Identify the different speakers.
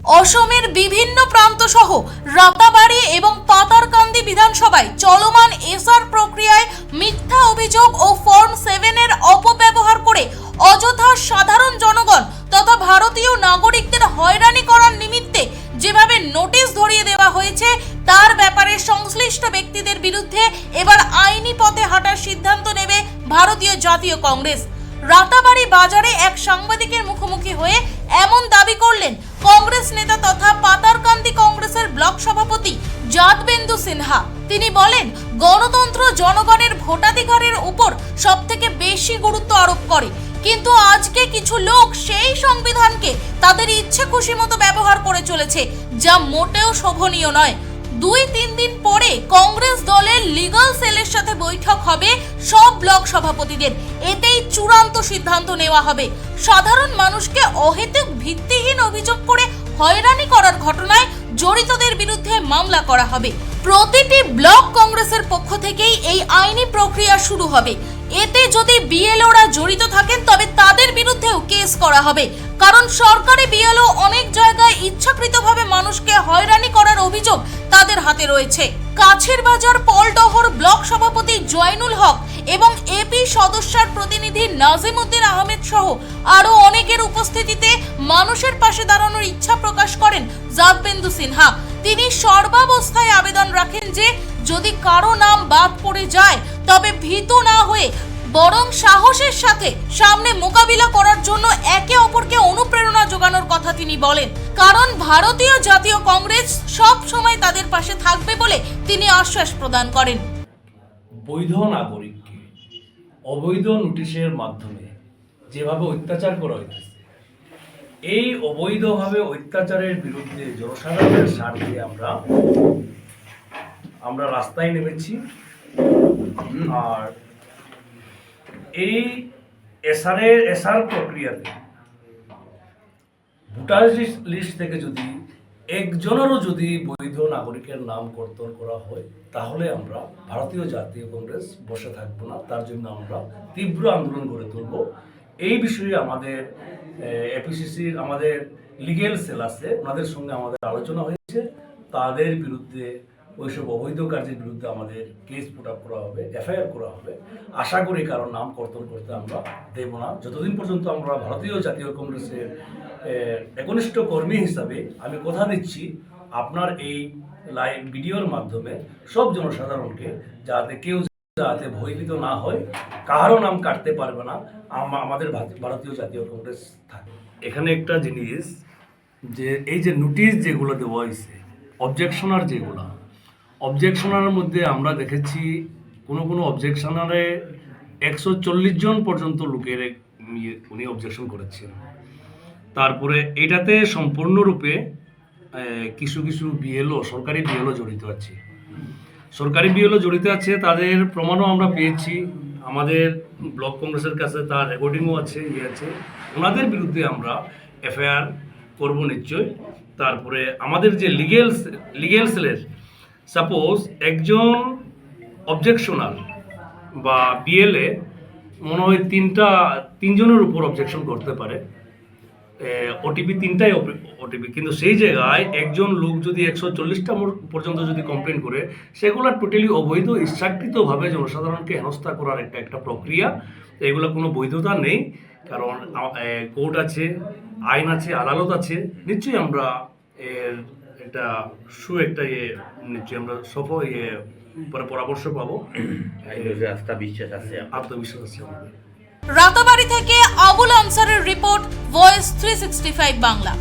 Speaker 1: অসমের বিভিন্ন প্রান্ত সহ রাতাবাড়ি এবং পাতারকান্দি বিধানসভায় চলমান এসআর প্রক্রিয়ায় মিথ্যা অভিযোগ ও ফর্ম 7 এর অপব্যবহার করে অযথা সাধারণ জনগণ তথা ভারতীয় নাগরিকদের হয়রানি করার নিমিত্তে যেভাবে নোটিশ ধরিয়ে দেওয়া হয়েছে তার ব্যাপারে সংশ্লিষ্ট ব্যক্তিদের বিরুদ্ধে এবার আইনি পথে হাঁটার সিদ্ধান্ত নেবে ভারতীয় জাতীয় কংগ্রেস। রাতাবাড়ি বাজারে এক সাংবাদিকের মুখোমুখি হয়ে এমন দাবি করলেন কংগ্রেস নেতা তথা পাতারকান্দি কংগ্রেসের ব্লক সভাপতি যাদবেন্দু সিনহা। তিনি বলেন, গণতন্ত্র জনগণের ভোটাধিকারের উপর সবথেকে বেশি গুরুত্ব আরোপ করে, কিন্তু আজকে কিছু লোক সেই সংবিধানকে তাদের ইচ্ছে খুশি মতো ব্যবহার করে চলেছে, যা মোটেও শোভনীয় নয়। 2-3 দিন পরে কংগ্রেস দলের লিগ্যাল সেলের সাথে বৈঠক হবে সব ব্লক সভাপতিদের। এতেই চূড়ান্ত সিদ্ধান্ত নেওয়া হবে। সাধারণ মানুষকে অহেতুক ভিত্তিহীন অভিযোগ করে হয়রানি করার ঘটনায় জড়িতদের বিরুদ্ধে মামলা করা হবে। প্রতিটি ব্লক কংগ্রেসের পক্ষ থেকেই এই আইনি প্রক্রিয়া শুরু হবে। এতে যদি বিএলওরা জড়িত থাকেন তবে তাদের বিরুদ্ধেও কেস করা হবে, কারণ সরকারি বিএলও অনেক জায়গায় ইচ্ছাকৃতভাবে মানুষকে হয়রানি করার অভিযোগ তাদের হাতে রয়েছে। কাছের বাজার পলডহর ব্লক সভাপতি জয়নুল হক এবং এপি সদস্যের প্রতিনিধি নাজিমউদ্দিন আহমেদ সহ আরো অনেকের উপস্থিতিতে মানুষের পাশে দাঁড়ানোর ইচ্ছা প্রকাশ করেন যাদবেন্দু সিনহা। তিনি সর্বাবস্থায় আবেদন রাখেন যে যদি কারো নাম বাদ পড়ে যায় তবে ভীত না হয়ে বরং সাহসের সাথে সামনে মোকাবিলা করার জন্য একে অপরকে অনুপ্রেরণা যোগানোর কথা তিনি বলেন, কারণ ভারতীয় জাতীয় কংগ্রেস সব সময় তাদের পাশে থাকবে বলে তিনি আশ্বাস প্রদান করেন।
Speaker 2: বৈধ নাগরিককে অবৈধ নোটিশের মাধ্যমে যেভাবে অত্যাচার করা হইতেছে, এই অবৈধভাবে অত্যাচারের বিরুদ্ধে জনসাধারণের স্বার্থে আমরা রাস্তায় নেমেছি। আর এই এসআর প্রক্রিয়াতে ভোটার লিস্ট থেকে যদি একজনেরও যদি বৈধ নাগরিকের নাম কর্তন করা হয় তাহলে আমরা ভারতীয় জাতীয় কংগ্রেস বসে থাকবো না। তার জন্য আমরা তীব্র আন্দোলন গড়ে তুলব। এই বিষয়ে আমাদের এপিসিসির আমাদের লিগ্যাল সেল আছে, ওনাদের সঙ্গে আমাদের আলোচনা হয়েছে। তাদের বিরুদ্ধে ওইসব অবৈধ কার্যের বিরুদ্ধে আমাদের কেস পুট আপ করা হবে, এফআইআর করা হবে। আশা করি কারণ নাম কর্তন করতে আমরা দেব না। যতদিন পর্যন্ত আমরা ভারতীয় জাতীয় কংগ্রেসের একনিষ্ঠ কর্মী হিসাবে আমি কথা দিচ্ছি আপনার এই লাইভ ভিডিওর মাধ্যমে সব জনসাধারণকে যাতে কেউ যাতে ভয়ভীত না হয়, কারো নাম কাটতে পারবে না, আমাদের ভারতীয় জাতীয় কংগ্রেস থাকে। এখানে একটা জিনিস যে এই যে নোটিশ যেগুলো দেওয়া হয়েছে অবজেকশনার যেগুলো অবজেকশনার মধ্যে আমরা দেখেছি কোনো অবজেকশনারে 140 জন পর্যন্ত লোকের উনি অবজেকশন করেছেন। তারপরে এটাতে সম্পূর্ণরূপে কিছু বিএলও সরকারি বিএলও জড়িত আছে। তাদের প্রমাণও আমরা পেয়েছি। আমাদের ব্লক কংগ্রেসের কাছে তার রেকর্ডিংও আছে, ওনাদের বিরুদ্ধে আমরা এফআইআর করব নিশ্চয়। তারপরে আমাদের যে লিগ্যাল সেলের সাপোজ একজন অবজেকশনার বা বিএলএ মনে হয় তিনজনের উপর অবজেকশন করতে পারে, ওটিপি 3টাই ওটিপি, কিন্তু সেই জায়গায় একজন লোক যদি 140টা পর্যন্ত যদি কমপ্লেন করে, সেগুলো টোটালি অবৈধ, ইচ্ছাকৃতভাবে জনসাধারণকে হেনস্থা করার একটা প্রক্রিয়া। এগুলো কোনো বৈধতা নেই, কারণ কোর্ট আছে, আইন আছে, আদালত আছে। নিশ্চয়ই আমরা এর একটা নিশ্চয়ই আমরা পরামর্শ পাবো। আত্মবিশ্বাস আছে আমাদের।
Speaker 1: রাতাবাড়ি থেকে আবুল আনসারের রিপোর্ট, ভয়েস 365 বাংলা।